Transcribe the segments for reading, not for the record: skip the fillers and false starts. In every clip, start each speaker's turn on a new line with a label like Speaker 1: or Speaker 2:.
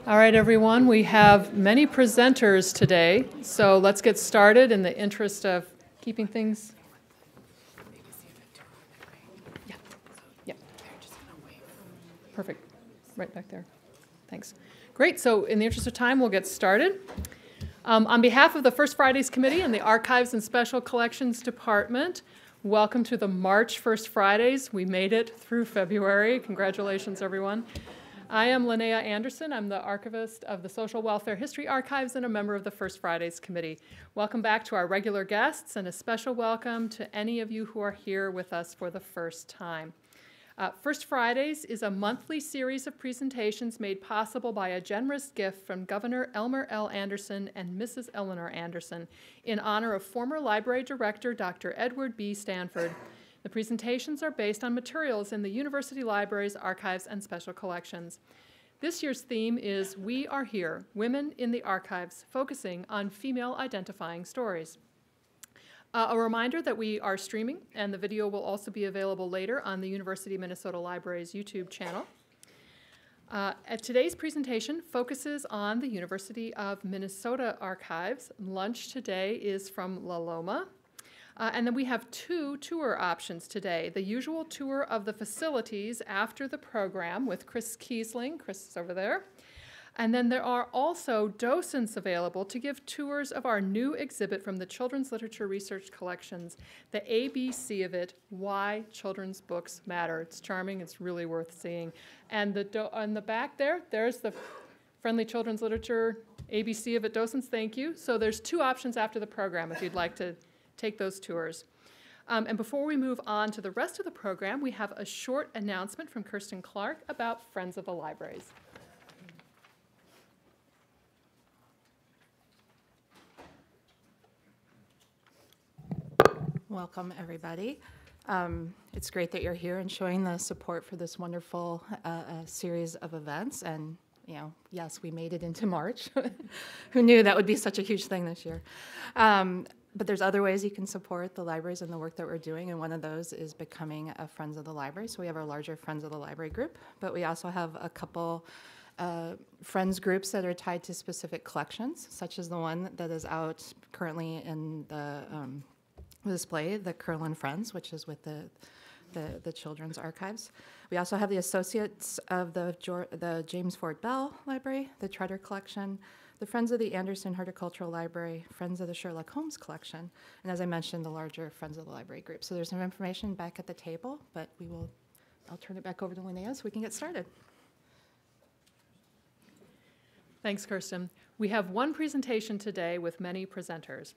Speaker 1: All right, everyone, we have many presenters today, so let's get started in the interest of keeping things. Yeah. Perfect. Right back there. Thanks. Great. So in the interest of time, we'll get started. On behalf of the First Fridays Committee and the Archives and Special Collections Department, welcome to the March First Fridays. We made it through February. Congratulations, everyone. I am Linnea Anderson. I'm the Archivist of the Social Welfare History Archives and a member of the First Fridays Committee. Welcome back to our regular guests and a special welcome to any of you who are here with us for the first time. First Fridays is a monthly series of presentations made possible by a generous gift from Governor Elmer L. Anderson and Mrs. Eleanor Anderson in honor of former Library Director Dr. Edward B. Stanford. The presentations are based on materials in the University Libraries, Archives, and Special Collections. This year's theme is We Are Here, Women in the Archives, focusing on female identifying stories. A reminder that we are streaming, and the video will also be available later on the University of Minnesota Library's YouTube channel. Today's presentation focuses on the University of Minnesota Archives. Lunch today is from La Loma. And then we have two tour options today. The usual tour of the facilities after the program with Chris Kiesling. Chris is over there. And then there are also docents available to give tours of our new exhibit from the Children's Literature Research Collections, the ABC of it, Why Children's Books Matter. It's charming. It's really worth seeing. And on the back there's the Friendly Children's Literature ABC of it docents. Thank you. So there's two options after the program if you'd like to take those tours. And before we move on to the rest of the program, we have a short announcement from Kirsten Clark about Friends of the Libraries.
Speaker 2: Welcome, everybody. It's great that you're here and showing the support for this wonderful series of events. And, you know, yes, we made it into March. Who knew that would be such a huge thing this year? But there's other ways you can support the libraries and the work that we're doing, and one of those is becoming a Friends of the Library. So we have our larger Friends of the Library group, but we also have a couple Friends groups that are tied to specific collections, such as the one that is out currently in the display, the Curlin Friends, which is with the Children's Archives. We also have the Associates of the James Ford Bell Library, the Treader Collection, the Friends of the Anderson Horticultural Library, Friends of the Sherlock Holmes Collection, and as I mentioned, the larger Friends of the Library group. So there's some information back at the table, but I'll turn it back over to Linnea so we can get started.
Speaker 1: Thanks, Kirsten. We have one presentation today with many presenters.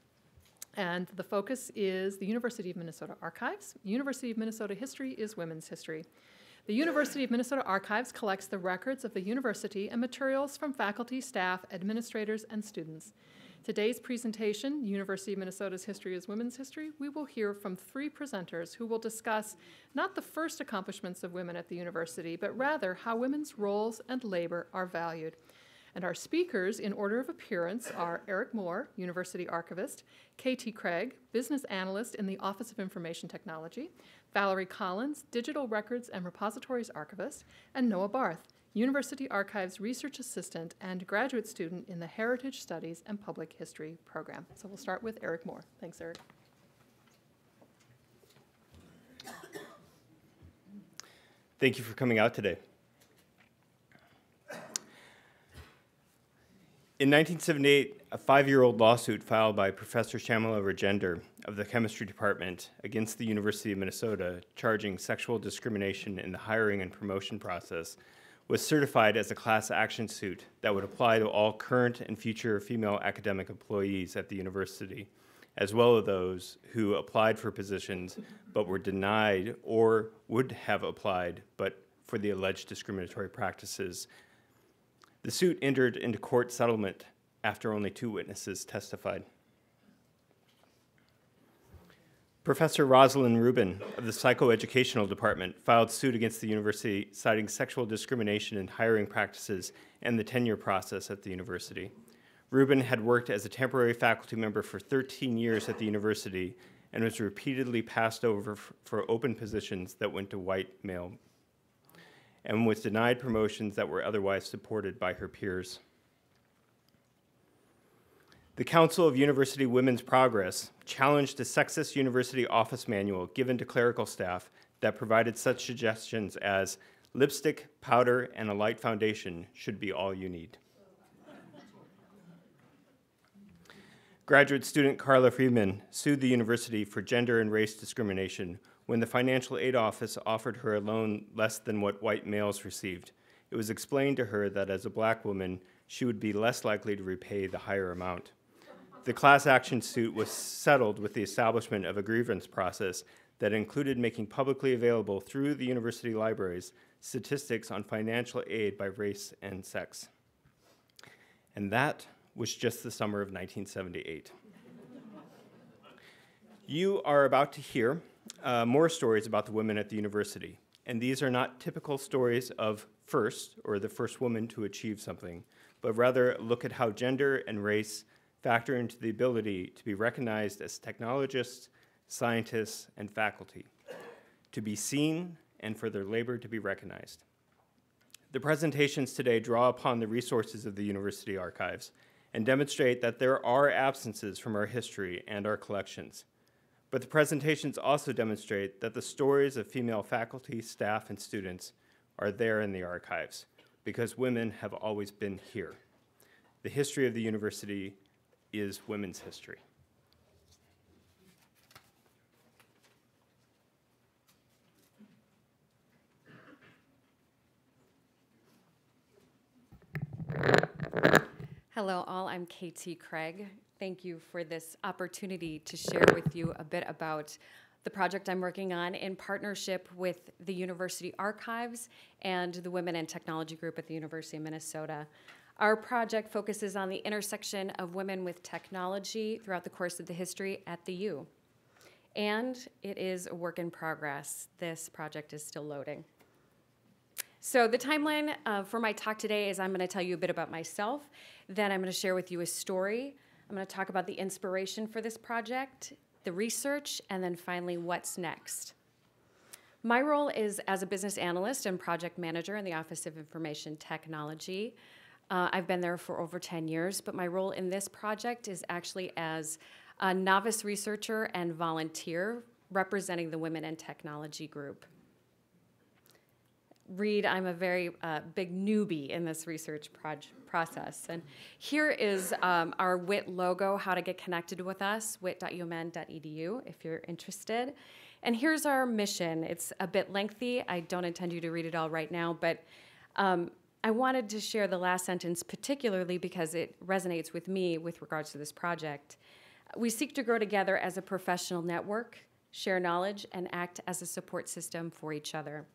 Speaker 1: And the focus is the University of Minnesota Archives. University of Minnesota history is women's history. The University of Minnesota Archives collects the records of the university and materials from faculty, staff, administrators, and students. Today's presentation, University of Minnesota's History is Women's History, we will hear from three presenters who will discuss not the first accomplishments of women at the university, but rather how women's roles and labor are valued. And our speakers, in order of appearance, are Erik Moore, University Archivist, K.T. Craig, Business Analyst in the Office of Information Technology, Valerie Collins, Digital Records and Repositories Archivist, and Noah Barth, University Archives Research Assistant and Graduate Student in the Heritage Studies and Public History program. So we'll start with Erik Moore. Thanks, Erik.
Speaker 3: Thank you for coming out today. In 1978, a 5-year-old lawsuit filed by Professor Shamala Rajender of the Chemistry Department against the University of Minnesota charging sexual discrimination in the hiring and promotion process was certified as a class action suit that would apply to all current and future female academic employees at the university, as well as those who applied for positions but were denied or would have applied but for the alleged discriminatory practices. The suit entered into court settlement after only 2 witnesses testified. Professor Rosalind Rubin of the Psychoeducational Department filed suit against the university citing sexual discrimination in hiring practices and the tenure process at the university. Rubin had worked as a temporary faculty member for 13 years at the university and was repeatedly passed over for open positions that went to white male. and was denied promotions that were otherwise supported by her peers. The Council of University Women's Progress challenged a sexist university office manual given to clerical staff that provided such suggestions as lipstick, powder, and a light foundation should be all you need. Graduate student Carla Freeman sued the university for gender and race discrimination when the financial aid office offered her a loan less than what white males received. It was explained to her that as a black woman, she would be less likely to repay the higher amount. The class action suit was settled with the establishment of a grievance process that included making publicly available through the university libraries statistics on financial aid by race and sex. And that was just the summer of 1978. You are about to hear more stories about the women at the university, and these are not typical stories of first, or the first woman to achieve something, but rather look at how gender and race factor into the ability to be recognized as technologists, scientists, and faculty, to be seen, and for their labor to be recognized. The presentations today draw upon the resources of the university archives and demonstrate that there are absences from our history and our collections. But the presentations also demonstrate that the stories of female faculty, staff, and students are there in the archives because women have always been here. The history of the university is women's history.
Speaker 4: Hello all, I'm KT Craig. Thank you for this opportunity to share with you a bit about the project I'm working on in partnership with the University Archives and the Women in Technology Group at the University of Minnesota. Our project focuses on the intersection of women with technology throughout the course of the history at the U. And it is a work in progress. This project is still loading. So the timeline for my talk today is I'm going to tell you a bit about myself, then I'm going to share with you a story. I'm going to talk about the inspiration for this project, the research, and then finally what's next. My role is as a business analyst and project manager in the Office of Information Technology. I've been there for over 10 years, but my role in this project is actually as a novice researcher and volunteer representing the Women in Technology Group. Reed, I'm a very big newbie in this research process. And here is our WIT logo, how to get connected with us, wit.umn.edu if you're interested. And here's our mission. It's a bit lengthy. I don't intend you to read it all right now, but I wanted to share the last sentence particularly because it resonates with me with regards to this project. We seek to grow together as a professional network, share knowledge, and act as a support system for each other.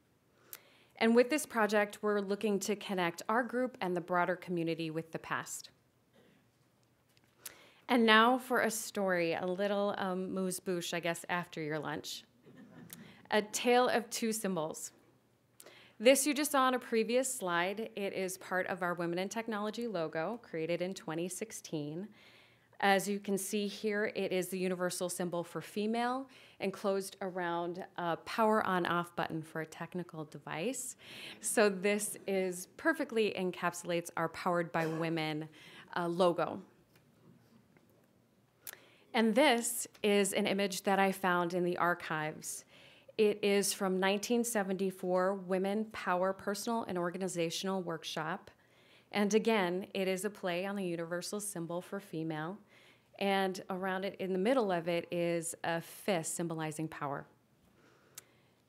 Speaker 4: And with this project, we're looking to connect our group and the broader community with the past. And now for a story, a little moose-bouche, I guess, after your lunch. A tale of two symbols. This you just saw on a previous slide. It is part of our Women in Technology logo, created in 2016. As you can see here, it is the universal symbol for female, enclosed around a power on-off button for a technical device. So this is perfectly encapsulates our Powered by Women logo. And this is an image that I found in the archives. It is from 1974 Women Power Personal and Organizational Workshop. And again, it is a play on the universal symbol for female. And around it, in the middle of it, is a fist symbolizing power.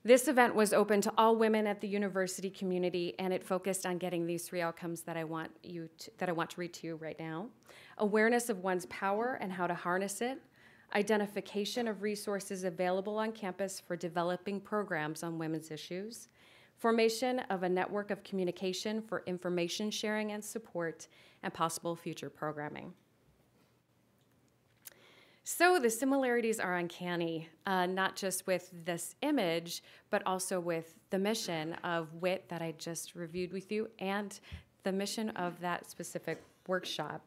Speaker 4: This event was open to all women at the university community, and it focused on getting these three outcomes that I want to read to you right now: awareness of one's power and how to harness it, identification of resources available on campus for developing programs on women's issues, formation of a network of communication for information sharing and support, and possible future programming. So the similarities are uncanny, not just with this image, but also with the mission of WIT that I just reviewed with you and the mission of that specific workshop.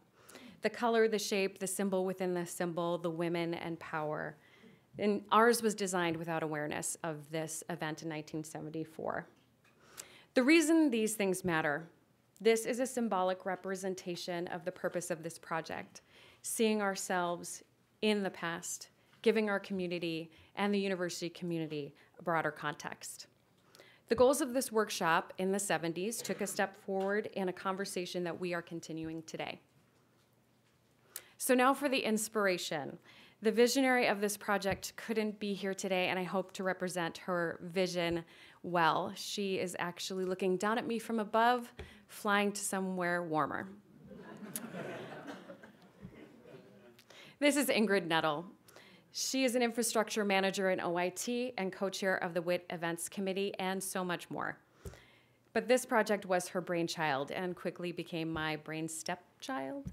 Speaker 4: The color, the shape, the symbol within the symbol, the women and power. And ours was designed without awareness of this event in 1974. The reason these things matter: this is a symbolic representation of the purpose of this project, seeing ourselves in the past, giving our community and the university community a broader context. The goals of this workshop in the 70s took a step forward in a conversation that we are continuing today. So now for the inspiration. The visionary of this project couldn't be here today, and I hope to represent her vision well. She is actually looking down at me from above, flying to somewhere warmer. This is Ingrid Nettle. She is an infrastructure manager in OIT and co-chair of the WIT Events Committee and so much more. But this project was her brainchild and quickly became my brain stepchild.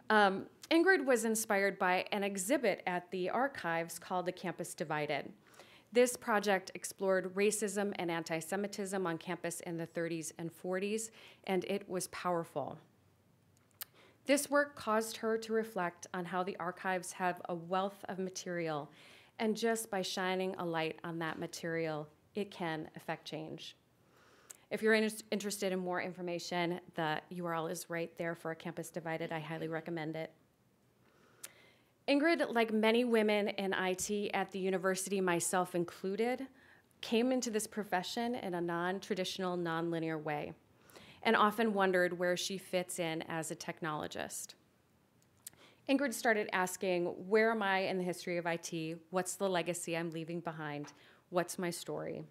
Speaker 4: Ingrid was inspired by an exhibit at the archives called The Campus Divided. This project explored racism and anti-Semitism on campus in the 30s and 40s, and it was powerful. This work caused her to reflect on how the archives have a wealth of material, and just by shining a light on that material, it can affect change. If you're interested in more information, the URL is right there for A Campus Divided. I highly recommend it. Ingrid, like many women in IT at the university, myself included, came into this profession in a non-traditional, non-linear way, and often wondered where she fits in as a technologist. Ingrid started asking, where am I in the history of IT? What's the legacy I'm leaving behind? What's my story?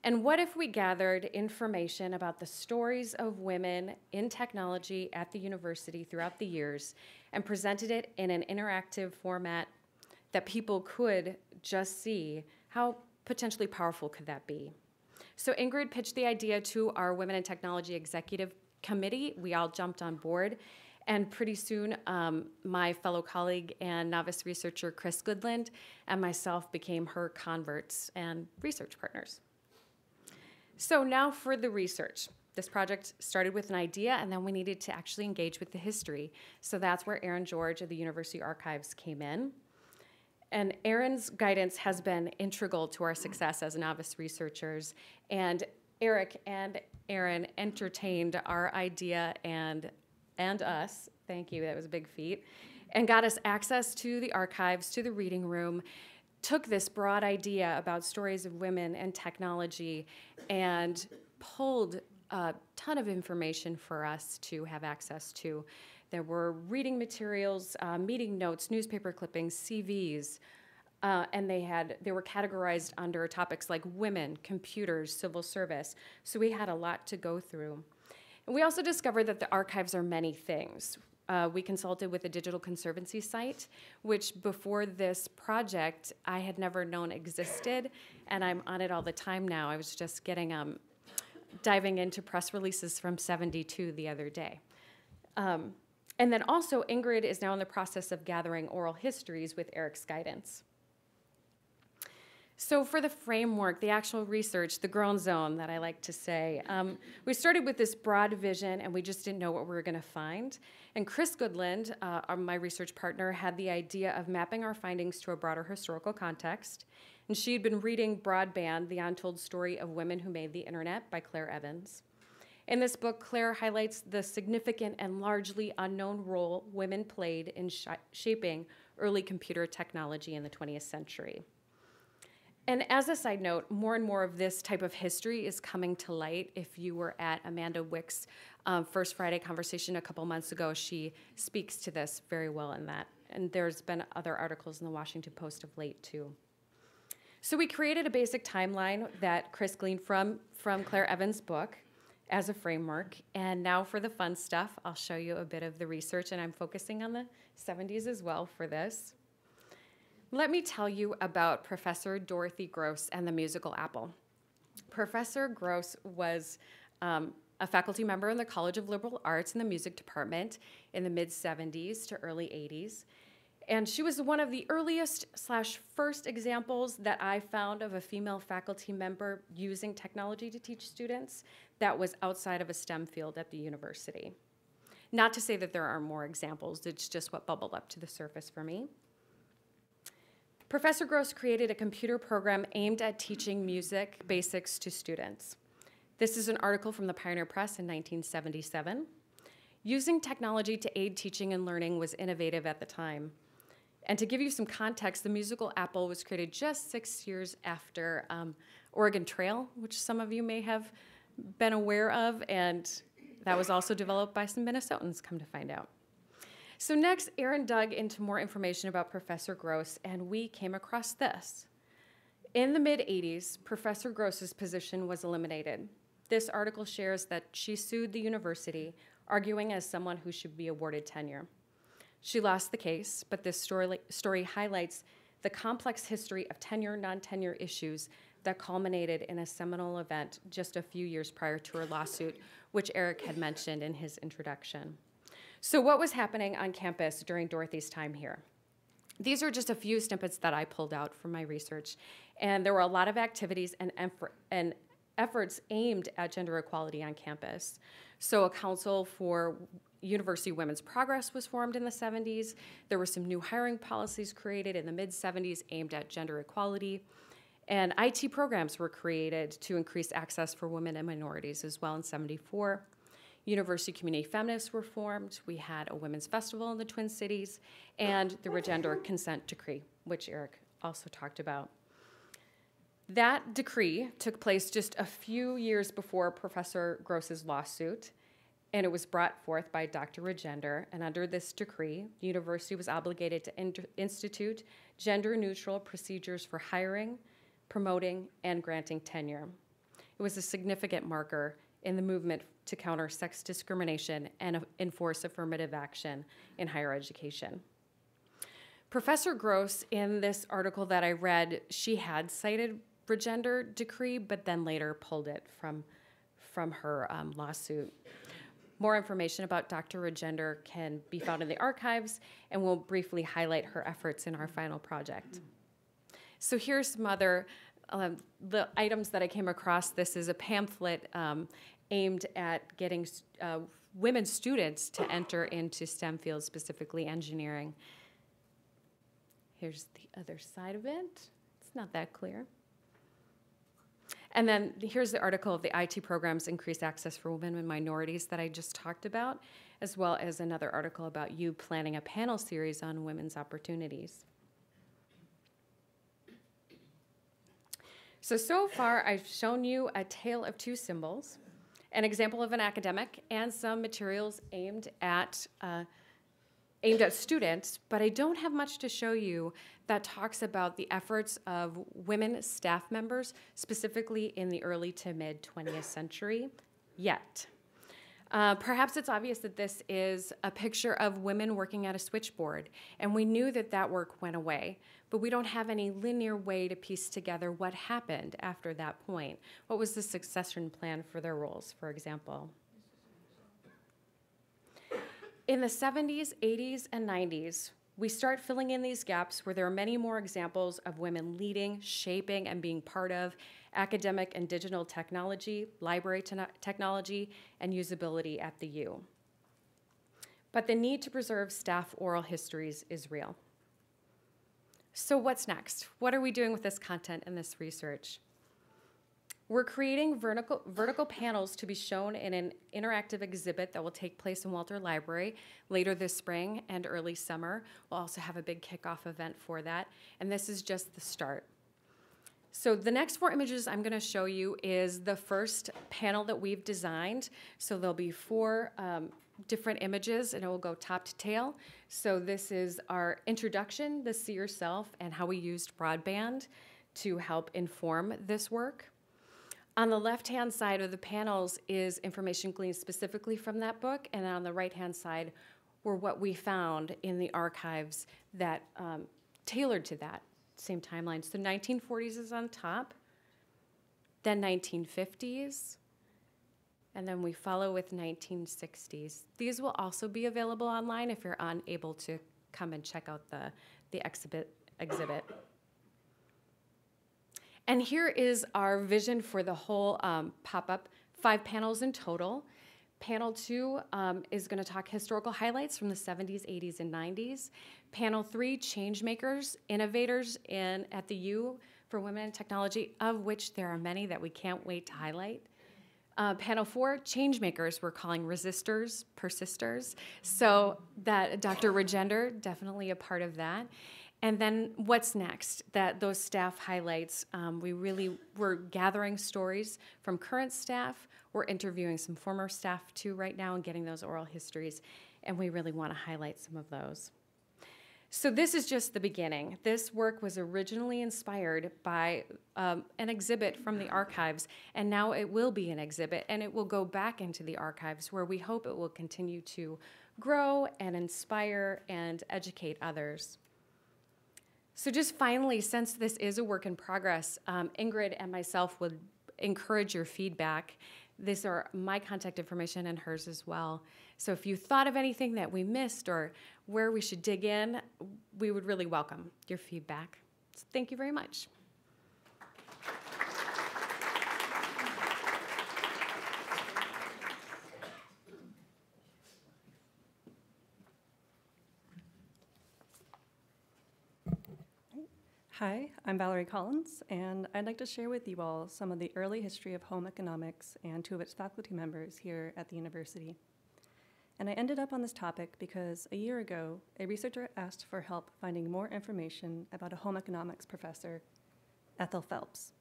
Speaker 4: And what if we gathered information about the stories of women in technology at the university throughout the years and presented it in an interactive format that people could just see? How potentially powerful could that be? So Ingrid pitched the idea to our Women in Technology Executive Committee. We all jumped on board. And pretty soon, my fellow colleague and novice researcher, Chris Goodland, and myself became her converts and research partners. So now for the research. This project started with an idea, and then we needed to actually engage with the history. So that's where Aaron George of the University Archives came in. And Aaron's guidance has been integral to our success as novice researchers. And Erik and Aaron entertained our idea and us, thank you, that was a big feat, and got us access to the archives, to the reading room, took this broad idea about stories of women and technology and pulled a ton of information for us to have access to. There were reading materials, meeting notes, newspaper clippings, CVs, and they were categorized under topics like women, computers, civil service. So we had a lot to go through. And we also discovered that the archives are many things. We consulted with a digital conservancy site, which before this project I had never known existed, and I'm on it all the time now. I was just diving into press releases from '72 the other day. And then also, Ingrid is now in the process of gathering oral histories with Erik's guidance. So for the framework, the actual research, the grown zone that I like to say, we started with this broad vision, and we just didn't know what we were going to find. And Chris Goodland, my research partner, had the idea of mapping our findings to a broader historical context. And she had been reading Broadband, The Untold Story of Women Who Made the Internet by Claire Evans. In this book, Claire highlights the significant and largely unknown role women played in shaping early computer technology in the 20th century. And as a side note, more and more of this type of history is coming to light. If you were at Amanda Wick's First Friday conversation a couple months ago, she speaks to this very well in that. And there's been other articles in the Washington Post of late, too. So we created a basic timeline that Chris gleaned from Claire Evans' book as a framework. And now for the fun stuff, I'll show you a bit of the research, and I'm focusing on the 70s as well for this. Let me tell you about Professor Dorothy Gross and the musical apple. Professor Gross was a faculty member in the College of Liberal Arts in the music department in the mid-'70s to early '80s. And she was one of the earliest/first examples that I found of a female faculty member using technology to teach students that was outside of a STEM field at the university. Not to say that there are more examples, it's just what bubbled up to the surface for me. Professor Gross created a computer program aimed at teaching music basics to students. This is an article from the Pioneer Press in 1977. Using technology to aid teaching and learning was innovative at the time. And to give you some context, the musical apple was created just 6 years after Oregon Trail, which some of you may have been aware of, and that was also developed by some Minnesotans, come to find out. So next, Aaron dug into more information about Professor Gross, and we came across this. In the mid-'80s, Professor Gross's position was eliminated. This article shares that she sued the university, arguing as someone who should be awarded tenure. She lost the case, but this story highlights the complex history of tenure, non-tenure issues that culminated in a seminal event just a few years prior to her lawsuit, which Erik had mentioned in his introduction. So what was happening on campus during Dorothy's time here? These are just a few snippets that I pulled out from my research, and there were a lot of activities and efforts aimed at gender equality on campus. So a council for University Women's Progress was formed in the 70s. There were some new hiring policies created in the mid-70s aimed at gender equality. And IT programs were created to increase access for women and minorities as well in 74. University community feminists were formed. We had a women's festival in the Twin Cities, and the gender consent decree, which Erik also talked about. That decree took place just a few years before Professor Gross's lawsuit, and it was brought forth by Dr. Regender. And under this decree, the university was obligated to institute gender-neutral procedures for hiring, promoting, and granting tenure. It was a significant marker in the movement to counter sex discrimination and enforce affirmative action in higher education. Professor Gross, in this article that I read, she had cited Regender decree, but then later pulled it from her lawsuit. More information about Dr. Regender can be found in the archives, and we'll briefly highlight her efforts in our final project. So here's some other the items that I came across. This is a pamphlet aimed at getting women students to enter into STEM fields, specifically engineering. Here's the other side of it. It's not that clear. And then here's the article of the IT programs increase access for women and minorities that I just talked about, as well as another article about you planning a panel series on women's opportunities. So far I've shown you a tale of two symbols, an example of an academic, and some materials aimed at students, but I don't have much to show you that talks about the efforts of women staff members, specifically in the early to mid 20th century yet. Perhaps it's obvious that this is a picture of women working at a switchboard, and we knew that that work went away, but we don't have any linear way to piece together what happened after that point. What was the succession plan for their roles, for example? In the 70s, 80s, and 90s, we start filling in these gaps where there are many more examples of women leading, shaping, and being part of academic and digital technology, library technology, and usability at the U. But the need to preserve staff oral histories is real. So what's next? What are we doing with this content and this research? We're creating vertical panels to be shown in an interactive exhibit that will take place in Walter Library later this spring and early summer. We'll also have a big kickoff event for that, and this is just the start. So the next 4 images I'm going to show you is the first panel that we've designed. So there'll be 4 different images, and it will go top to tail. So this is our introduction, the See Yourself, and how we used broadband to help inform this work. On the left-hand side of the panels is information gleaned specifically from that book, and on the right-hand side were what we found in the archives that tailored to that same timeline. So 1940s is on top, then 1950s, and then we follow with 1960s. These will also be available online if you're unable to come and check out the exhibit. And here is our vision for the whole pop-up, 5 panels in total. Panel 2 is going to talk historical highlights from the 70s, 80s, and 90s. Panel 3, change makers, innovators at the U for women in technology, of which there are many that we can't wait to highlight. Panel 4, change makers. We're calling resistors, persisters. So that Dr. Regender, definitely a part of that. And then what's next? Those staff highlights. We're gathering stories from current staff. We're interviewing some former staff too right now and getting those oral histories. And we really want to highlight some of those. So this is just the beginning. This work was originally inspired by an exhibit from the archives, and now it will be an exhibit, and it will go back into the archives where we hope it will continue to grow and inspire and educate others. So just finally, since this is a work in progress, Ingrid and myself would encourage your feedback. These are my contact information and hers as well. So if you thought of anything that we missed or where we should dig in, we would really welcome your feedback. So thank you very much.
Speaker 5: Hi, I'm Valerie Collins, and I'd like to share with you all some of the early history of home economics and two of its faculty members here at the university. And I ended up on this topic because a year ago, a researcher asked for help finding more information about a home economics professor, Ethel Phelps.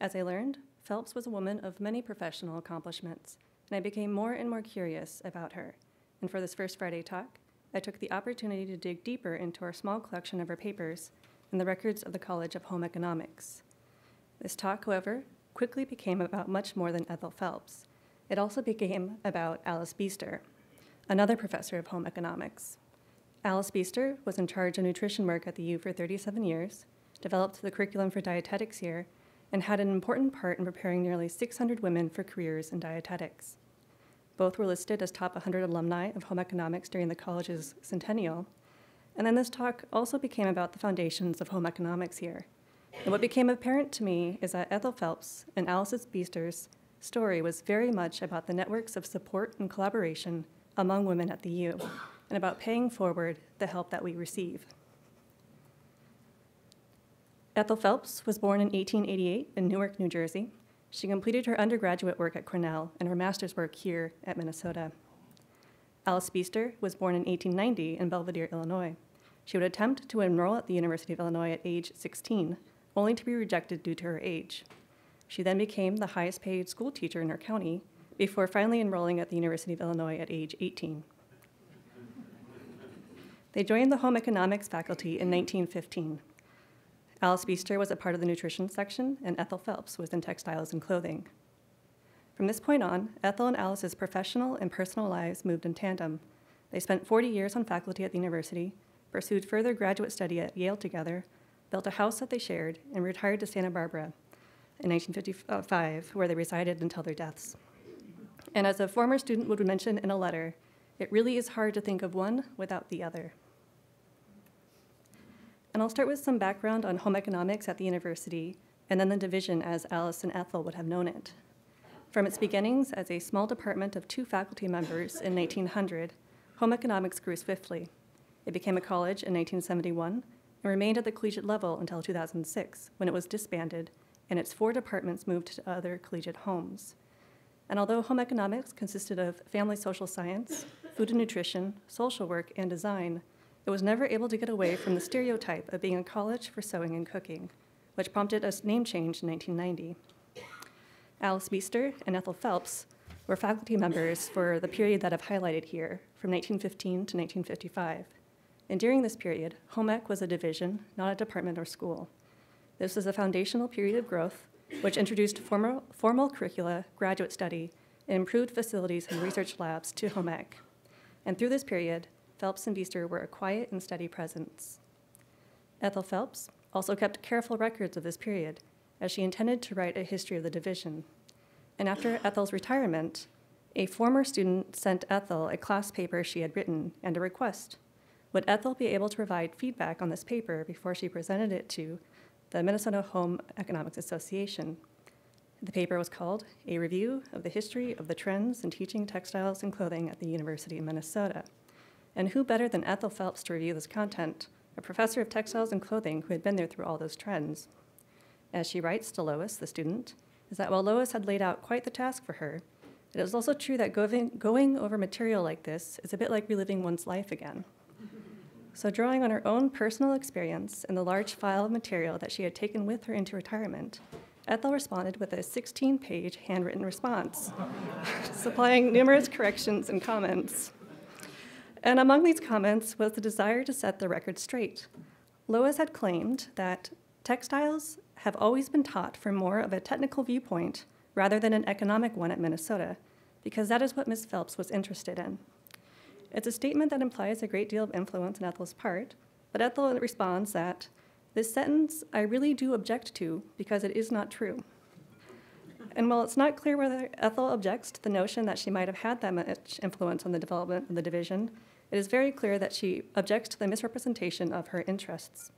Speaker 5: As I learned, Phelps was a woman of many professional accomplishments, and I became more and more curious about her. And for this first Friday talk, I took the opportunity to dig deeper into our small collection of her papers and the records of the College of Home Economics. This talk, however, quickly became about much more than Ethel Phelps. It also became about Alice Bestir, another professor of home economics. Alice Bestir was in charge of nutrition work at the U for 37 years, developed the curriculum for dietetics here, and had an important part in preparing nearly 600 women for careers in dietetics. Both were listed as top 100 alumni of home economics during the college's centennial. And then this talk also became about the foundations of home economics here. And what became apparent to me is that Ethel Phelps and Alice Bestir's story was very much about the networks of support and collaboration among women at the U, and about paying forward the help that we receive. Ethel Phelps was born in 1888 in Newark, New Jersey. She completed her undergraduate work at Cornell and her master's work here at Minnesota. Alice Bestir was born in 1890 in Belvidere, Illinois. She would attempt to enroll at the University of Illinois at age 16, only to be rejected due to her age. She then became the highest paid school teacher in her county before finally enrolling at the University of Illinois at age 18. They joined the home economics faculty in 1915. Alice Bestir was a part of the nutrition section, and Ethel Phelps was in textiles and clothing. From this point on, Ethel and Alice's professional and personal lives moved in tandem. They spent 40 years on faculty at the university, pursued further graduate study at Yale together, built a house that they shared, and retired to Santa Barbara in 1955, where they resided until their deaths. And as a former student would mention in a letter, it really is hard to think of one without the other. And I'll start with some background on home economics at the university, and then the division as Alice and Ethel would have known it. From its beginnings as a small department of 2 faculty members in 1900, home economics grew swiftly. It became a college in 1971 and remained at the collegiate level until 2006, when it was disbanded and its 4 departments moved to other collegiate homes. And although home economics consisted of family social science, food and nutrition, social work, and design, it was never able to get away from the stereotype of being a college for sewing and cooking, which prompted a name change in 1990. Alice Bestir and Ethel Phelps were faculty members for the period that I've highlighted here, from 1915 to 1955. And during this period, home ec was a division, not a department or school. This was a foundational period of growth, which introduced formal curricula, graduate study, and improved facilities and research labs to home ec. And through this period, Phelps and Bestir were a quiet and steady presence. Ethel Phelps also kept careful records of this period, as she intended to write a history of the division. And after Ethel's retirement, a former student sent Ethel a class paper she had written and a request. Would Ethel be able to provide feedback on this paper before she presented it to the Minnesota Home Economics Association? The paper was called A Review of the History of the Trends in Teaching Textiles and Clothing at the University of Minnesota. And who better than Ethel Phelps to review this content, a professor of textiles and clothing who had been there through all those trends? As she writes to Lois, the student, is that while Lois had laid out quite the task for her, It is also true that going over material like this is a bit like reliving one's life again. So drawing on her own personal experience and the large file of material that she had taken with her into retirement, Ethel responded with a 16-page handwritten response, supplying numerous corrections and comments. And among these comments was the desire to set the record straight. Lois had claimed that textiles have always been taught from more of a technical viewpoint rather than an economic one at Minnesota, because that is what Ms. Phelps was interested in. It's a statement that implies a great deal of influence on Ethel's part, but Ethel responds that, "This sentence I really do object to because it is not true." And while it's not clear whether Ethel objects to the notion that she might have had that much influence on the development of the division, it is very clear that she objects to the misrepresentation of her interests.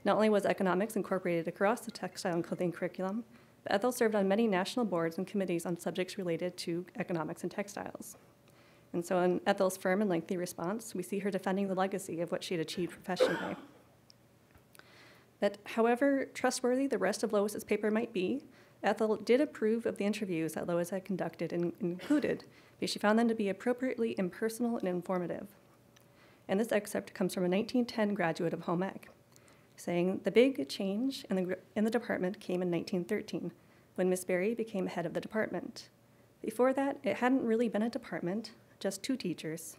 Speaker 5: Not only was economics incorporated across the textile and clothing curriculum, but Ethel served on many national boards and committees on subjects related to economics and textiles. And so in Ethel's firm and lengthy response, we see her defending the legacy of what she had achieved professionally. That however trustworthy the rest of Lois's paper might be, Ethel did approve of the interviews that Lois had conducted and included, because she found them to be appropriately impersonal and informative. And this excerpt comes from a 1910 graduate of home ec, saying, "The big change in the department came in 1913, when Miss Berry became head of the department. Before that, it hadn't really been a department, just 2 teachers.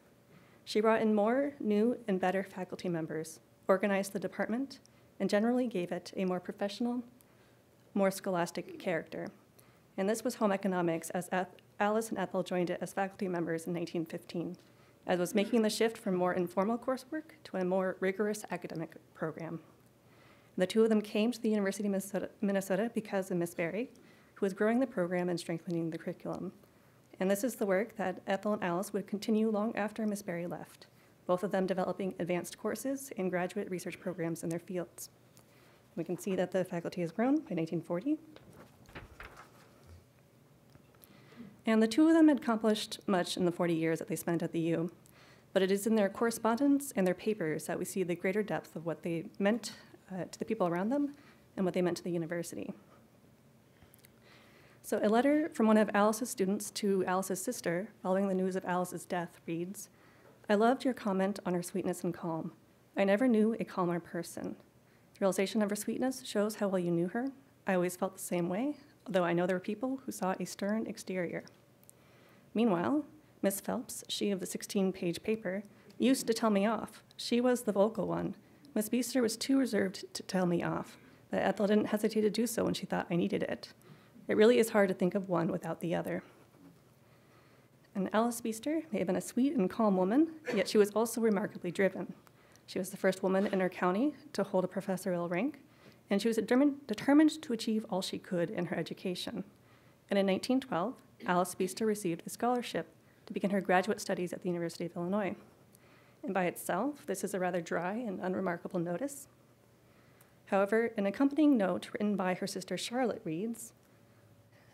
Speaker 5: She brought in more new and better faculty members, organized the department, and generally gave it a more professional, more scholastic character. And this was home economics as Alice and Ethel joined it as faculty members in 1915, as was making the shift from more informal coursework to a more rigorous academic program. The 2 of them came to the University of Minnesota because of Miss Berry, who was growing the program and strengthening the curriculum. And this is the work that Ethel and Alice would continue long after Miss Berry left, both of them developing advanced courses and graduate research programs in their fields. We can see that the faculty has grown by 1940. And the 2 of them had accomplished much in the 40 years that they spent at the U, but it is in their correspondence and their papers that we see the greater depth of what they meant to the people around them and what they meant to the university. So a letter from one of Alice's students to Alice's sister following the news of Alice's death reads, "I loved your comment on her sweetness and calm. I never knew a calmer person. The realization of her sweetness shows how well you knew her. I always felt the same way, although I know there were people who saw a stern exterior." Meanwhile, Miss Phelps, she of the 16-page paper, used to tell me off. She was the vocal one. Miss Bestir was too reserved to tell me off, but Ethel didn't hesitate to do so when she thought I needed it. It really is hard to think of one without the other. And Alice Bestir may have been a sweet and calm woman, yet she was also remarkably driven. She was the first woman in her county to hold a professorial rank, and she was determined to achieve all she could in her education. And in 1912, Alice Bestir received a scholarship to begin her graduate studies at the University of Illinois. And by itself, this is a rather dry and unremarkable notice. However, an accompanying note written by her sister Charlotte reads,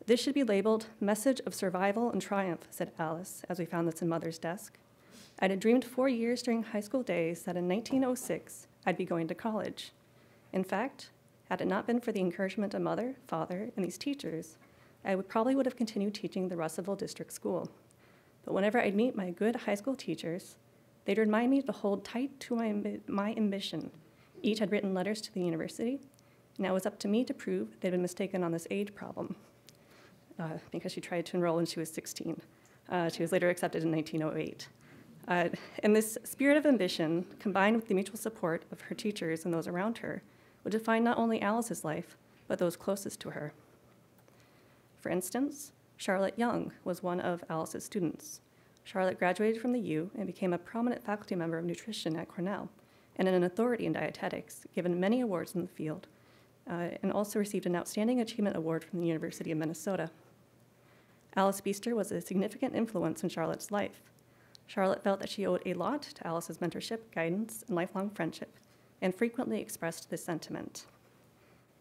Speaker 5: "This should be labeled Message of Survival and Triumph," said Alice, as we found this in Mother's desk. "I had dreamed 4 years during high school days that in 1906 I'd be going to college. In fact, had it not been for the encouragement of Mother, Father, and these teachers, I probably would have continued teaching the Russellville District School. But whenever I'd meet my good high school teachers, they'd remind me to hold tight to my ambition. Each had written letters to the university, and it was up to me to prove they'd been mistaken on this age problem." Because she tried to enroll when she was 16. She was later accepted in 1908. And this spirit of ambition, combined with the mutual support of her teachers and those around her, would define not only Alice's life, but those closest to her. For instance, Charlotte Young was one of Alice's students. Charlotte graduated from the U and became a prominent faculty member of nutrition at Cornell, and an authority in dietetics, given many awards in the field, and also received an Outstanding Achievement Award from the University of Minnesota. Alice Bestir was a significant influence in Charlotte's life. Charlotte felt that she owed a lot to Alice's mentorship, guidance, and lifelong friendship, and frequently expressed this sentiment.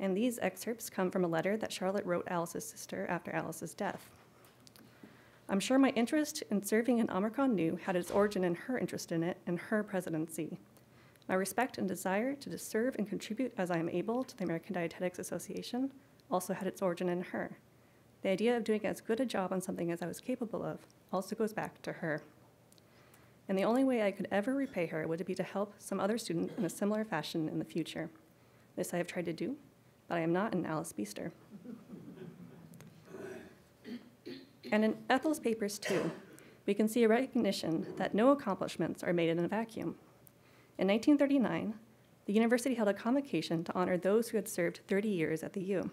Speaker 5: And these excerpts come from a letter that Charlotte wrote Alice's sister after Alice's death. "I'm sure my interest in serving in Omicron Nu had its origin in her interest in it and her presidency. My respect and desire to serve and contribute as I am able to the American Dietetics Association also had its origin in her. The idea of doing as good a job on something as I was capable of also goes back to her. And the only way I could ever repay her would be to help some other student in a similar fashion in the future. This I have tried to do, but I am not an Alice Bestir. And in Ethel's papers, too, we can see a recognition that no accomplishments are made in a vacuum. In 1939, the university held a convocation to honor those who had served 30 years at the U.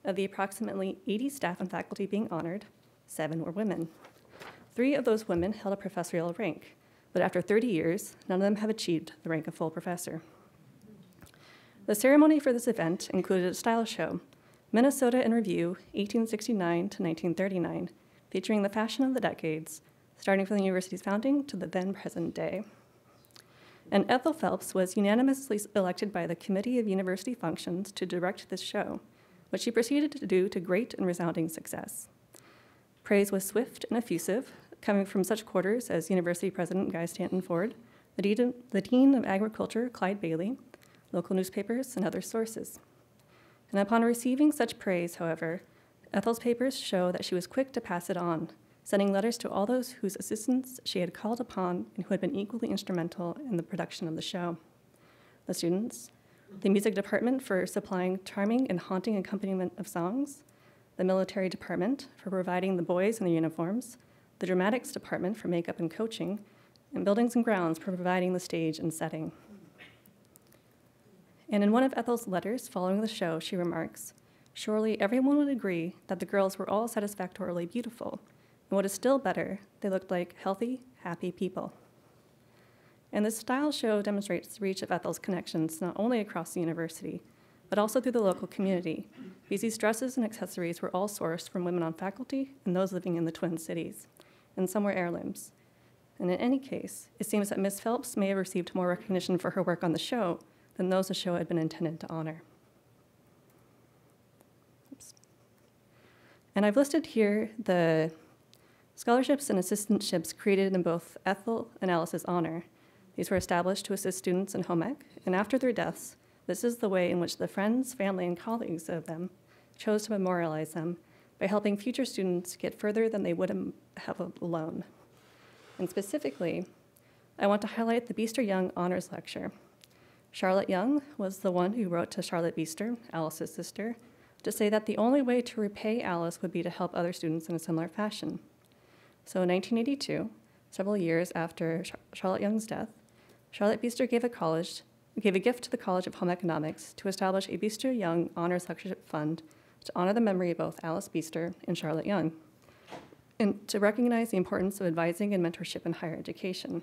Speaker 5: Of the approximately 80 staff and faculty being honored, 7 were women. 3 of those women held a professorial rank, but after 30 years, none of them have achieved the rank of full professor. The ceremony for this event included a style show, Minnesota in Review, 1869 to 1939, featuring the fashion of the decades, starting from the university's founding to the then present day. And Ethel Phelps was unanimously elected by the Committee of University Functions to direct this show, which she proceeded to do to great and resounding success. Praise was swift and effusive, coming from such quarters as University President Guy Stanton Ford, the Dean of Agriculture, Clyde Bailey, local newspapers, and other sources. And upon receiving such praise, however, Ethel's papers show that she was quick to pass it on, sending letters to all those whose assistance she had called upon and who had been equally instrumental in the production of the show. The students, the music department for supplying charming and haunting accompaniment of songs, the military department for providing the boys in their uniforms, the dramatics department for makeup and coaching, and buildings and grounds for providing the stage and setting. And in one of Ethel's letters following the show, she remarks, "Surely everyone would agree that the girls were all satisfactorily beautiful, and what is still better, they looked like healthy, happy people." And this style show demonstrates the reach of Ethel's connections not only across the university, but also through the local community, because these dresses and accessories were all sourced from women on faculty and those living in the Twin Cities, and some were heirlooms. And in any case, it seems that Miss Phelps may have received more recognition for her work on the show than those the show had been intended to honor. Oops. And I've listed here the scholarships and assistantships created in both Ethel and Alice's honor. These were established to assist students in home ec, and after their deaths, this is the way in which the friends, family, and colleagues of them chose to memorialize them by helping future students get further than they would have alone. And specifically, I want to highlight the Bestir Young Honors Lecture. Charlotte Young was the one who wrote to Charlotte Bestir, Alice's sister, to say that the only way to repay Alice would be to help other students in a similar fashion. So in 1982, several years after Charlotte Young's death, Charlotte Bestir gave a gift to the College of Home Economics to establish a Bestir Young Honors Lectureship Fund to honor the memory of both Alice Bestir and Charlotte Young, and to recognize the importance of advising and mentorship in higher education.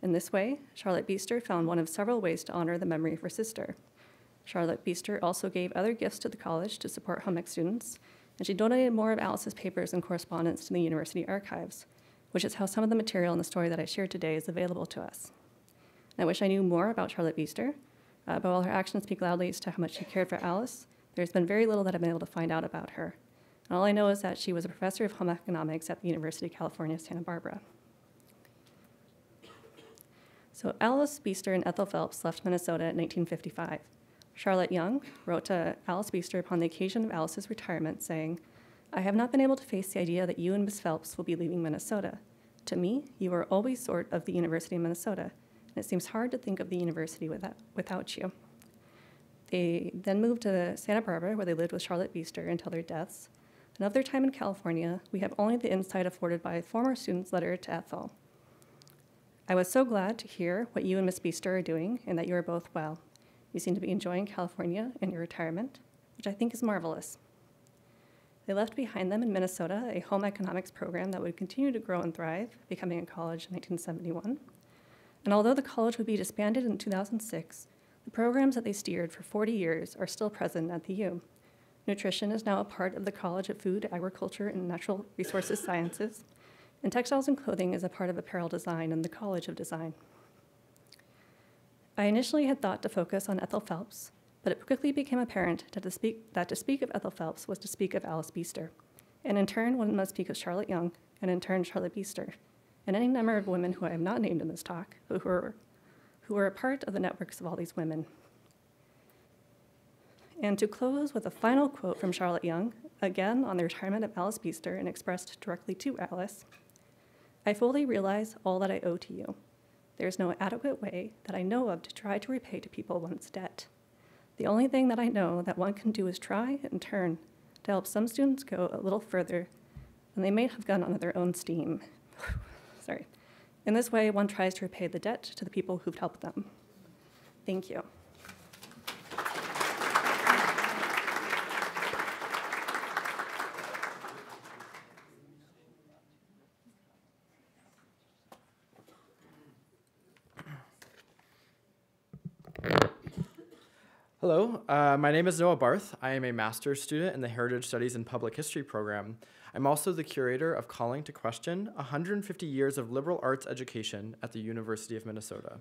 Speaker 5: In this way, Charlotte Bestir found one of several ways to honor the memory of her sister. Charlotte Bestir also gave other gifts to the college to support home ec students, and she donated more of Alice's papers and correspondence to the university archives, which is how some of the material in the story that I shared today is available to us. And I wish I knew more about Charlotte Bestir, but while her actions speak loudly as to how much she cared for Alice, there's been very little that I've been able to find out about her. And all I know is that she was a professor of home economics at the University of California, Santa Barbara. So Alice Bestir and Ethel Phelps left Minnesota in 1955. Charlotte Young wrote to Alice Bestir upon the occasion of Alice's retirement, saying, "I have not been able to face the idea that you and Miss Phelps will be leaving Minnesota. To me, you are always sort of the University of Minnesota, and it seems hard to think of the university without you." They then moved to Santa Barbara, where they lived with Charlotte Bestir until their deaths. And of their time in California, we have only the insight afforded by a former student's letter to Ethel. "I was so glad to hear what you and Miss Bestir are doing and that you are both well. You seem to be enjoying California and your retirement, which I think is marvelous." They left behind them in Minnesota a home economics program that would continue to grow and thrive, becoming a college in 1971. And although the college would be disbanded in 2006, the programs that they steered for 40 years are still present at the U. Nutrition is now a part of the College of Food, Agriculture, and Natural Resources Sciences, and textiles and clothing is a part of apparel design in the College of Design. I initially had thought to focus on Ethel Phelps, but it quickly became apparent that to speak of Ethel Phelps was to speak of Alice Bestir, and in turn, one must speak of Charlotte Young, and in turn, Charlotte Bestir, and any number of women who I have not named in this talk, but who are a part of the networks of all these women. And to close with a final quote from Charlotte Young, again on the retirement of Alice Bestir and expressed directly to Alice, I fully realize all that I owe to you. There is no adequate way that I know of to try to repay to people one's debt. The only thing that I know that one can do is try and turn to help some students go a little further than they may have gone on their own steam. Sorry. In this way, one tries to repay the debt to the people who've helped them. Thank you.
Speaker 6: Hello, my name is Noah Barth. I am a master's student in the Heritage Studies and Public History program. I'm also the curator of Calling to Question, 150 Years of Liberal Arts Education at the University of Minnesota.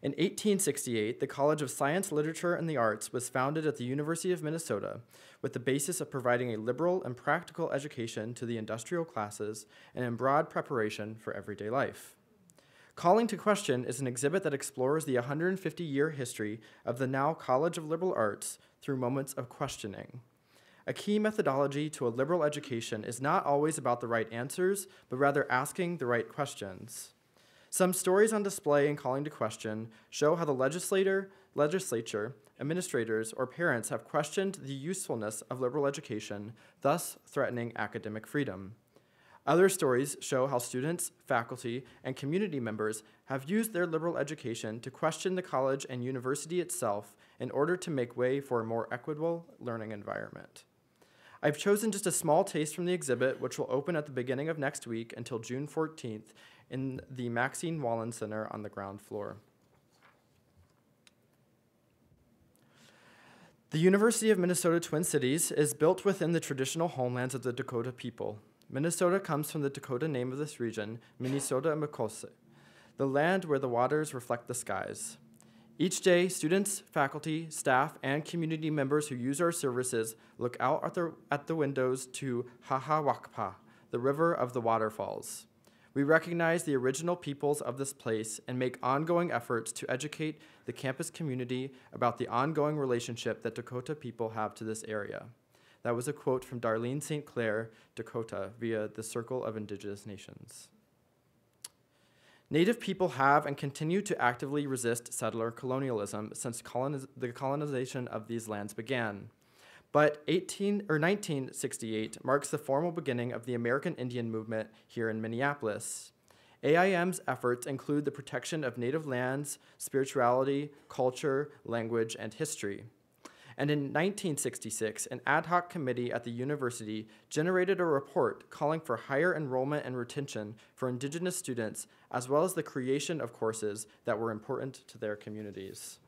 Speaker 6: In 1868, the College of Science, Literature, and the Arts was founded at the University of Minnesota with the basis of providing a liberal and practical education to the industrial classes and in broad preparation for everyday life. Calling to Question is an exhibit that explores the 150-year history of the now College of Liberal Arts through moments of questioning. A key methodology to a liberal education is not always about the right answers, but rather asking the right questions. Some stories on display in Calling to Question show how the legislature, administrators, or parents have questioned the usefulness of liberal education, thus threatening academic freedom. Other stories show how students, faculty, and community members have used their liberal education to question the college and university itself in order to make way for a more equitable learning environment. I've chosen just a small taste from the exhibit, which will open at the beginning of next week until June 14th in the Maxine Wallen Center on the ground floor. The University of Minnesota Twin Cities is built within the traditional homelands of the Dakota people. Minnesota comes from the Dakota name of this region, Minnesota Mikose, the land where the waters reflect the skies. Each day, students, faculty, staff, and community members who use our services look out at the windows to Hahawakpa, the river of the waterfalls. We recognize the original peoples of this place and make ongoing efforts to educate the campus community about the ongoing relationship that Dakota people have to this area. That was a quote from Darlene St. Clair, Dakota, via the Circle of Indigenous Nations. Native people have and continue to actively resist settler colonialism since the colonization of these lands began. But 1968 marks the formal beginning of the American Indian movement here in Minneapolis. AIM's efforts include the protection of native lands, spirituality, culture, language, and history. And in 1966, an ad hoc committee at the university generated a report calling for higher enrollment and retention for Indigenous students, as well as the creation of courses that were important to their communities.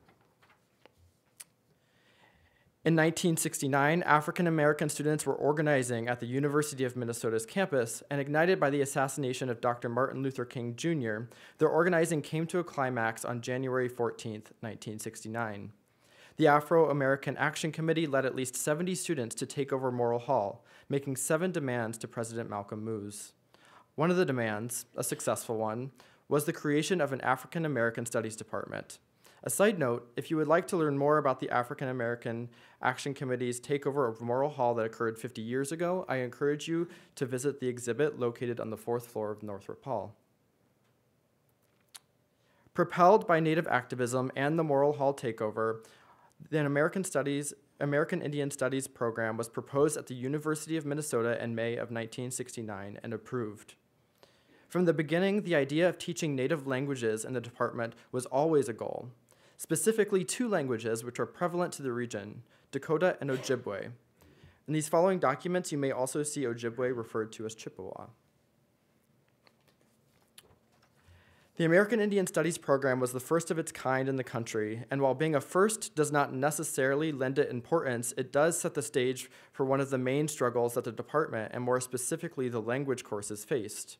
Speaker 6: In 1969, African American students were organizing at the University of Minnesota's campus, and ignited by the assassination of Dr. Martin Luther King Jr., their organizing came to a climax on January 14th, 1969. The Afro-American Action Committee led at least 70 students to take over Morrill Hall, making 7 demands to President Malcolm Moose. One of the demands, a successful one, was the creation of an African American Studies Department. A side note, if you would like to learn more about the African American Action Committee's takeover of Morrill Hall that occurred 50 years ago, I encourage you to visit the exhibit located on the 4th floor of Northrop Hall. Propelled by Native activism and the Morrill Hall takeover, the American Indian Studies program was proposed at the University of Minnesota in May of 1969 and approved. From the beginning, the idea of teaching Native languages in the department was always a goal, specifically 2 languages which are prevalent to the region, Dakota and Ojibwe. In these following documents, you may also see Ojibwe referred to as Chippewa. The American Indian Studies program was the first of its kind in the country, and while being a first does not necessarily lend it importance, it does set the stage for one of the main struggles that the department, and more specifically the language courses, faced.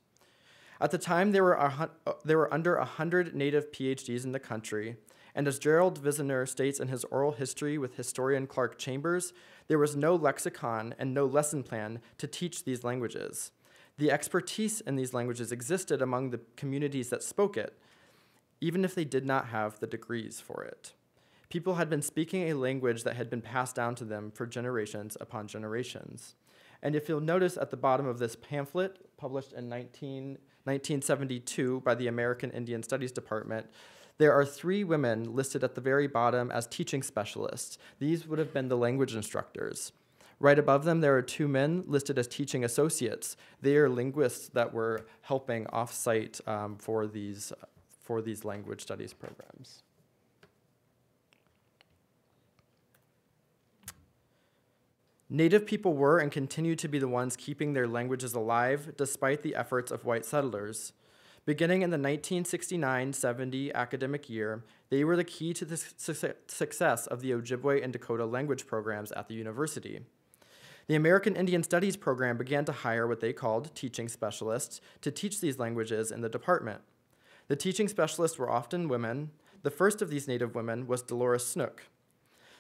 Speaker 6: At the time, there were under 100 Native PhDs in the country, and as Gerald Visner states in his oral history with historian Clark Chambers, there was no lexicon and no lesson plan to teach these languages. The expertise in these languages existed among the communities that spoke it, even if they did not have the degrees for it. People had been speaking a language that had been passed down to them for generations upon generations. And if you'll notice at the bottom of this pamphlet, published in 1972 by the American Indian Studies Department, there are 3 women listed at the very bottom as teaching specialists. These would have been the language instructors. Right above them, there are 2 men listed as teaching associates. They are linguists that were helping off-site for these language studies programs. Native people were and continue to be the ones keeping their languages alive despite the efforts of white settlers. Beginning in the 1969-70 academic year, they were the key to the success of the Ojibwe and Dakota language programs at the university. The American Indian Studies program began to hire what they called teaching specialists to teach these languages in the department. The teaching specialists were often women. The first of these Native women was Dolores Snook.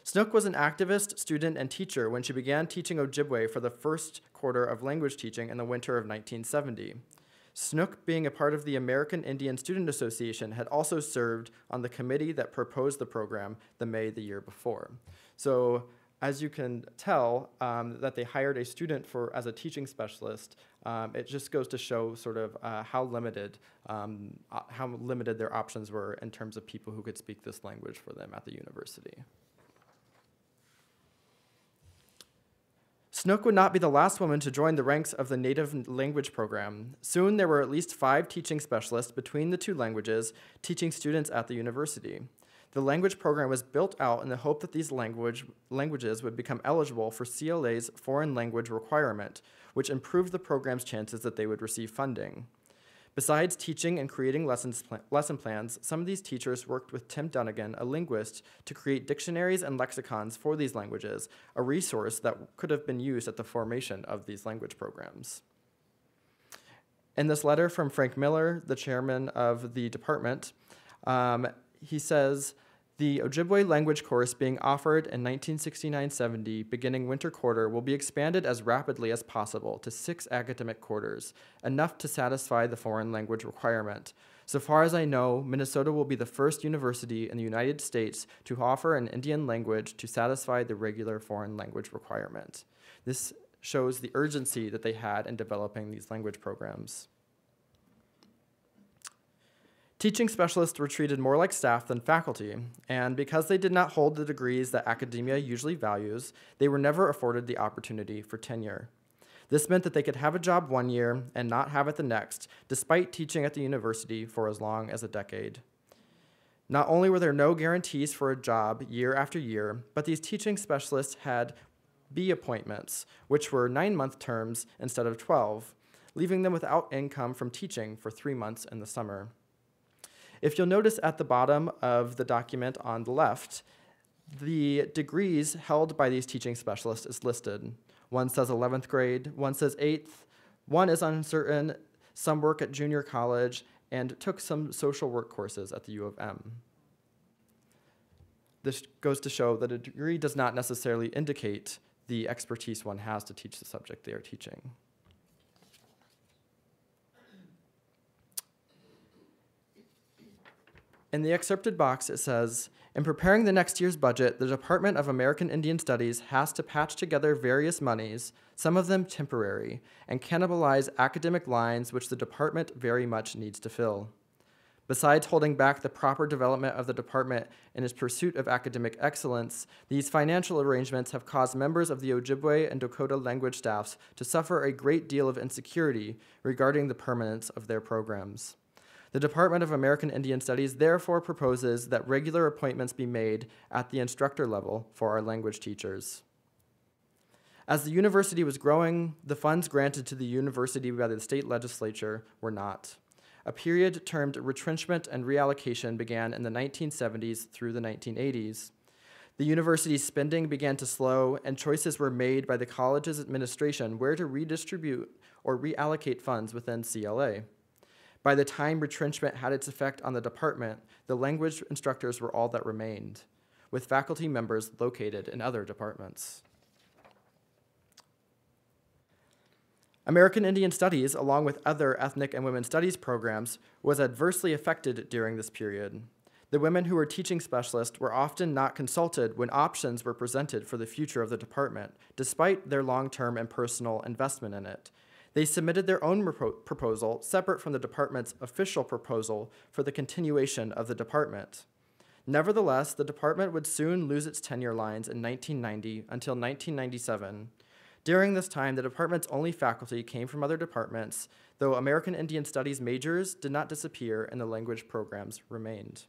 Speaker 6: Snook was an activist, student, and teacher when she began teaching Ojibwe for the first quarter of language teaching in the winter of 1970. Snook, being a part of the American Indian Student Association, had also served on the committee that proposed the program the May the year before. So as you can tell, that they hired a student as a teaching specialist, it just goes to show sort of how limited their options were in terms of people who could speak this language for them at the university. Snook would not be the last woman to join the ranks of the Native language program. Soon there were at least 5 teaching specialists between the 2 languages teaching students at the university. The language program was built out in the hope that these languages would become eligible for CLA's foreign language requirement, which improved the program's chances that they would receive funding. Besides teaching and creating lesson plans, some of these teachers worked with Tim Dunnigan, a linguist, to create dictionaries and lexicons for these languages, a resource that could have been used at the formation of these language programs. In this letter from Frank Miller, the chairman of the department, he says, "The Ojibwe language course being offered in 1969-70, beginning winter quarter, will be expanded as rapidly as possible to 6 academic quarters, enough to satisfy the foreign language requirement. So far as I know, Minnesota will be the first university in the United States to offer an Indian language to satisfy the regular foreign language requirement." This shows the urgency that they had in developing these language programs. Teaching specialists were treated more like staff than faculty, and because they did not hold the degrees that academia usually values, they were never afforded the opportunity for tenure. This meant that they could have a job one year and not have it the next, despite teaching at the university for as long as a decade. Not only were there no guarantees for a job year after year, but these teaching specialists had B appointments, which were 9-month terms instead of 12, leaving them without income from teaching for 3 months in the summer. If you'll notice at the bottom of the document on the left, the degrees held by these teaching specialists is listed. One says 11th grade, one says 8th, one is uncertain, some work at junior college, and took some social work courses at the U of M. This goes to show that a degree does not necessarily indicate the expertise one has to teach the subject they are teaching. In the excerpted box, it says, "In preparing the next year's budget, the Department of American Indian Studies has to patch together various monies, some of them temporary, and cannibalize academic lines which the department very much needs to fill. Besides holding back the proper development of the department in its pursuit of academic excellence, these financial arrangements have caused members of the Ojibwe and Dakota language staffs to suffer a great deal of insecurity regarding the permanence of their programs. The Department of American Indian Studies therefore proposes that regular appointments be made at the instructor level for our language teachers." As the university was growing, the funds granted to the university by the state legislature were not. A period termed retrenchment and reallocation began in the 1970s through the 1980s. The university's spending began to slow, and choices were made by the college's administration where to redistribute or reallocate funds within CLA. By the time retrenchment had its effect on the department, the language instructors were all that remained, with faculty members located in other departments. American Indian Studies, along with other ethnic and women's studies programs, was adversely affected during this period. The women who were teaching specialists were often not consulted when options were presented for the future of the department, despite their long-term and personal investment in it. They submitted their own proposal, separate from the department's official proposal for the continuation of the department. Nevertheless, the department would soon lose its tenure lines in 1990 until 1997. During this time, the department's only faculty came from other departments, though American Indian Studies majors did not disappear and the language programs remained.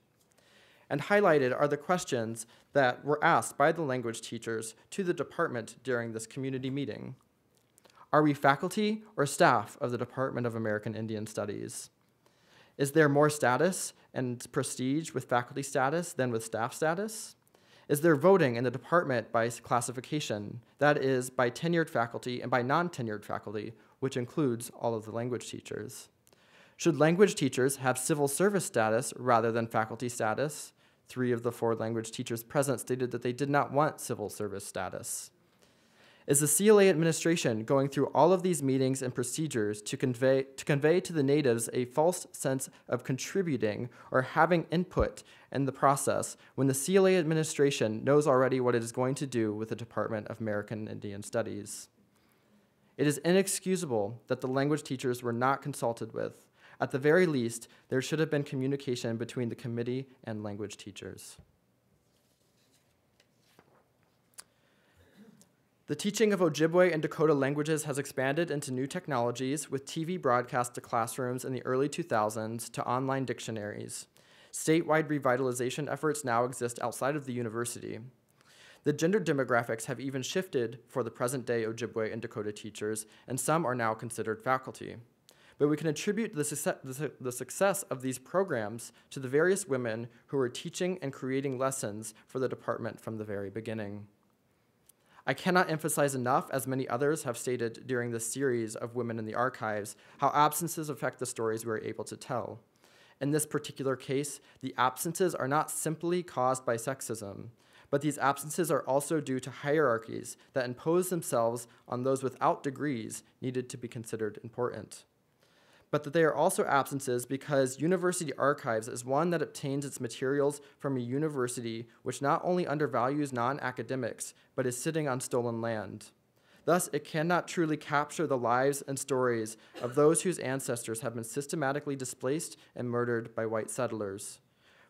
Speaker 6: And highlighted are the questions that were asked by the language teachers to the department during this community meeting. Are we faculty or staff of the Department of American Indian Studies? Is there more status and prestige with faculty status than with staff status? Is there voting in the department by classification, that is, by tenured faculty and by non-tenured faculty, which includes all of the language teachers? Should language teachers have civil service status rather than faculty status? 3 of the 4 language teachers present stated that they did not want civil service status. Is the CLA administration going through all of these meetings and procedures to convey to the natives a false sense of contributing or having input in the process when the CLA administration knows already what it is going to do with the Department of American Indian Studies? It is inexcusable that the language teachers were not consulted with. At the very least, there should have been communication between the committee and language teachers. The teaching of Ojibwe and Dakota languages has expanded into new technologies with TV broadcast to classrooms in the early 2000s to online dictionaries. Statewide revitalization efforts now exist outside of the university. The gender demographics have even shifted for the present-day Ojibwe and Dakota teachers, and some are now considered faculty. But we can attribute the success of these programs to the various women who were teaching and creating lessons for the department from the very beginning. I cannot emphasize enough, as many others have stated during this series of Women in the Archives, how absences affect the stories we are able to tell. In this particular case, the absences are not simply caused by sexism, but these absences are also due to hierarchies that impose themselves on those without degrees needed to be considered important. But that they are also absences because university archives is one that obtains its materials from a university which not only undervalues non-academics, but is sitting on stolen land. Thus, it cannot truly capture the lives and stories of those whose ancestors have been systematically displaced and murdered by white settlers.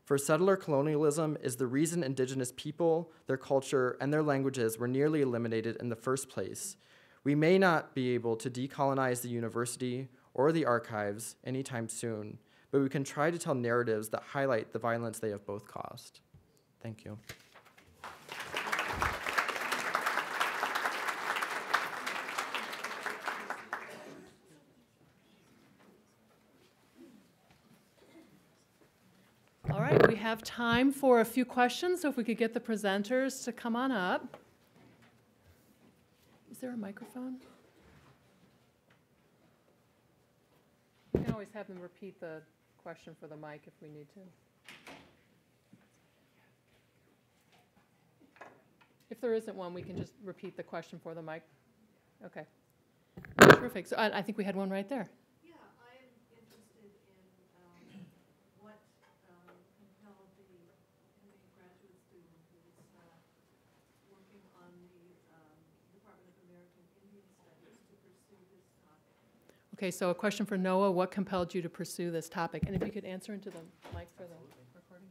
Speaker 6: For settler colonialism is the reason indigenous people, their culture, and their languages were nearly eliminated in the first place. We may not be able to decolonize the university or the archives anytime soon, but we can try to tell narratives that highlight the violence they have both caused. Thank you.
Speaker 1: All right, we have time for a few questions, so if we could get the presenters to come on up. Is there a microphone? We can always have them repeat the question for the mic if we need to. If there isn't one, we can just repeat the question for the mic. Okay. Terrific. So I think we had one right there.
Speaker 7: Yeah, I am interested in what compelled the graduate student who's working on the Department of American Indian Studies to pursue this topic.
Speaker 1: Okay, so a question for Noah. What compelled you to pursue this topic? And if you could answer into the mic for the recording.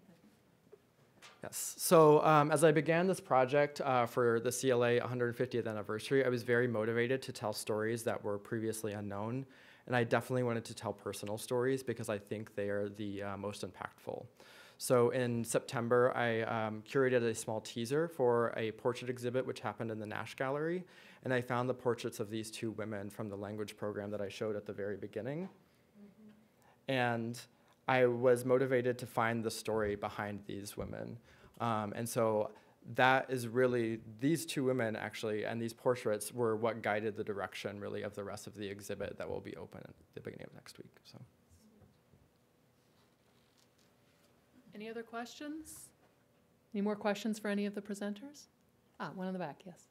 Speaker 6: Yes, so as I began this project for the CLA 150th anniversary, I was very motivated to tell stories that were previously unknown. And I definitely wanted to tell personal stories because I think they are the most impactful. So in September, I curated a small teaser for a portrait exhibit which happened in the Nash Gallery. And I found the portraits of these 2 women from the language program that I showed at the very beginning. And I was motivated to find the story behind these women. And so that is really, these 2 women actually, and these portraits were what guided the direction really of the rest of the exhibit that will be open at the beginning of next week. So.
Speaker 1: Any other questions? Any more questions for any of the presenters? One in the back, yes.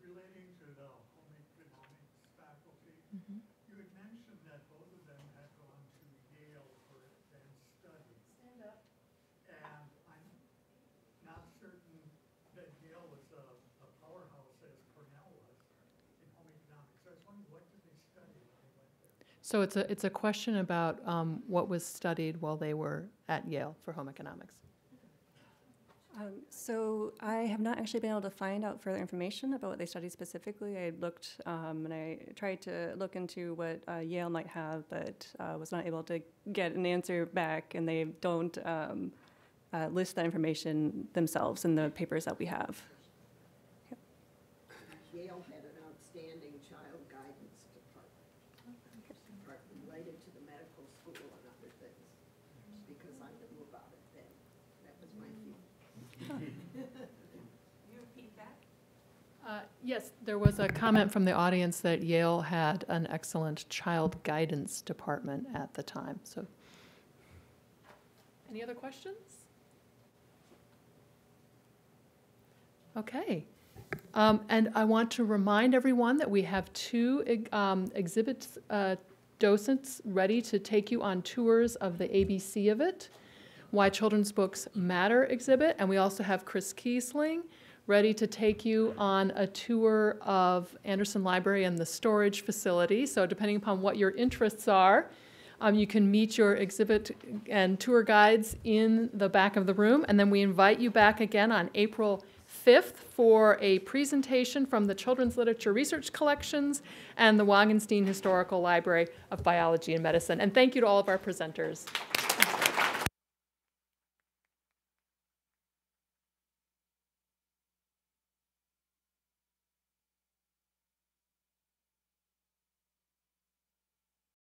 Speaker 8: Relating to the home economics faculty, you had mentioned that both of them had gone to Yale for advanced studies. Stand up.
Speaker 1: So it's a question about what was studied while they were at Yale for home economics.
Speaker 5: So I have not actually been able to find out further information about what they studied specifically. I looked and I tried to look into what Yale might have, but was not able to get an answer back, and they don't list that information themselves in the papers that we have. Yep.
Speaker 9: Yale had an outstanding child guidance department related to the medical school and other things, because I knew about it then. That was my field.
Speaker 7: You repeat that?
Speaker 1: Yes, there was a comment from the audience that Yale had an excellent child guidance department at the time. So, any other questions? Okay. And I want to remind everyone that we have two exhibits, docents ready to take you on tours of the ABC of it, Why Children's Books Matter exhibit, and we also have Chris Kiesling ready to take you on a tour of Anderson Library and the storage facility. So depending upon what your interests are, you can meet your exhibit and tour guides in the back of the room, and then we invite you back again on April 5th for a presentation from the Children's Literature Research Collections and the Wagenstein Historical Library of Biology and Medicine. And thank you to all of our presenters.